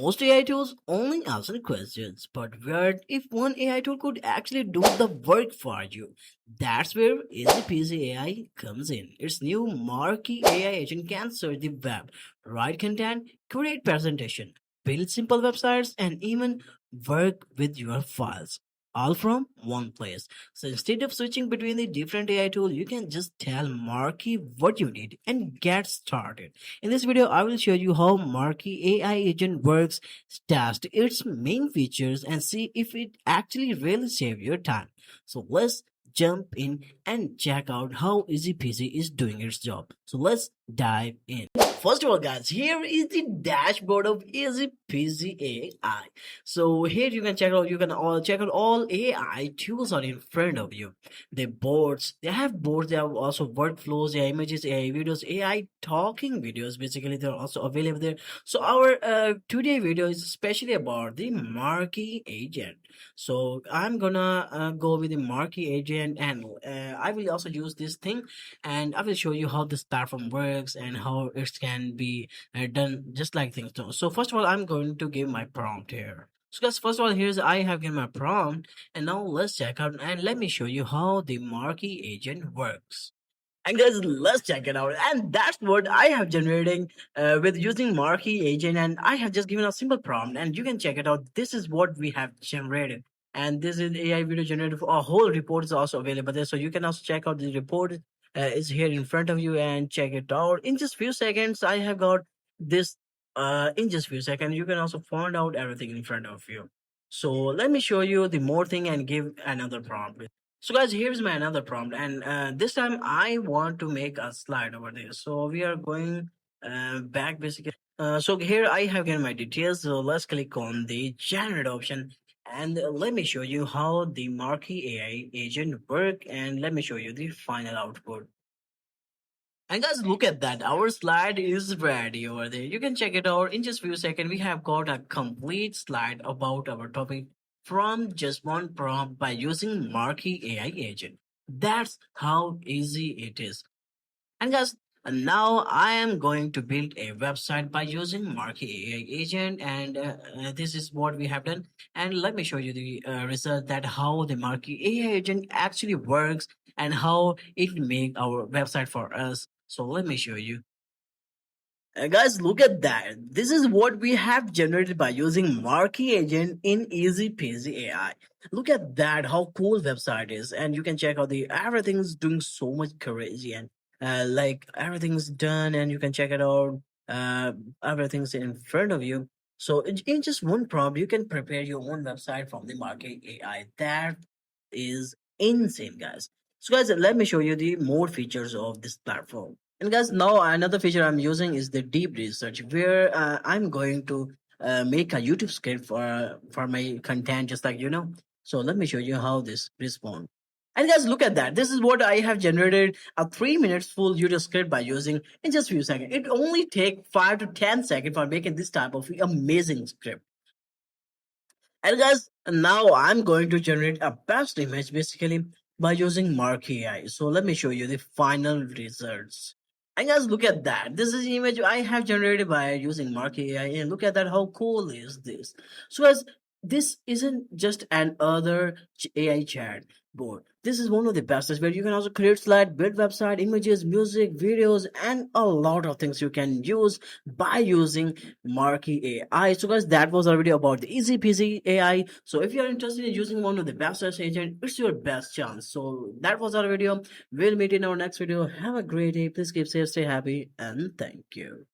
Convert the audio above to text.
Most AI tools only answer questions, but what if one AI tool could actually do the work for you? That's where Easy-Peasy AI comes in. Its new marquee AI agent can search the web, write content, create presentation, build simple websites, and even work with your files. All from one place. So instead of switching between the different AI tools, you can just tell Marquee what you need and get started. In this video, I will show you how Marquee AI agent works, test its main features, and see if it actually really saves your time. So let's jump in and check out how Easy Peasy is doing its job. So let's dive in. First of all, guys, here is the dashboard of Easy Peasy AI. So here you can check out, you can all check out all AI tools are in front of you. They have boards, they have also workflows, AI images, AI videos, AI talking videos. Basically, they're also available there. So our today video is especially about the Marquee agent. So I'm gonna go with the Marquee agent, and I will also use this thing, and I will show you how this platform works and how it can be done just like things do. So first of all, I'm going to give my prompt here. So guys, first of all, here's I have given my prompt, and now let's check out and let me show you how the Marquee agent works. And guys, let's check it out. And that's what I have generating with using Marquee agent. And I have just given a simple prompt, and you can check it out. This is what we have generated. And this is AI video generated. A whole report is also available there. So you can also check out the report is here in front of you and check it out. In just few seconds, I have got this in just few seconds. You can also find out everything in front of you. So let me show you the more thing and give another prompt. So guys, here's my another prompt, and this time I want to make a slide over there. So we are going back basically. So here I have given my details. So let's click on the generate option, and let me show you how the Marquee AI agent work, and let me show you the final output. And guys, look at that. Our slide is ready over there. You can check it out in just few seconds. We have got a complete slide about our topic from just one prompt by using Marquee AI agent. That's how easy it is. And guys, now I am going to build a website by using Marquee AI agent, and this is what we have done. And let me show you the result that how the Marquee AI agent actually works and how it make our website for us. So let me show you. Guys, look at that. This is what we have generated by using Marquee Agent in Easy-Peasy AI. Look at that, how cool website is. And you can check out the everything's doing so much crazy and like everything's done and you can check it out. Everything's in front of you. So in just one prompt, you can prepare your own website from the Marquee AI. That is insane, guys. So guys, let me show you the more features of this platform. And guys, now another feature I'm using is the deep research, where I'm going to make a YouTube script for my content, just like you know. So let me show you how this responds. And guys, look at that. This is what I have generated a 3 minutes full YouTube script by using in just few seconds. It only take 5 to 10 seconds for making this type of amazing script. And guys, now I'm going to generate a best image basically by using Marquee AI. So let me show you the final results. And guys, look at that. This is the image I have generated by using Marquee AI. And look at that. How cool is this? So guys, this isn't just an other AI chat board. This is one of the best where you can also create slide, build website, images, music, videos, and a lot of things you can use by using Marquee AI. So guys, that was our video about the Easy Peasy AI. So if you are interested in using one of the best search agent, it's your best chance. So that was our video. We'll meet in our next video. Have a great day. Please keep safe, stay happy, and thank you.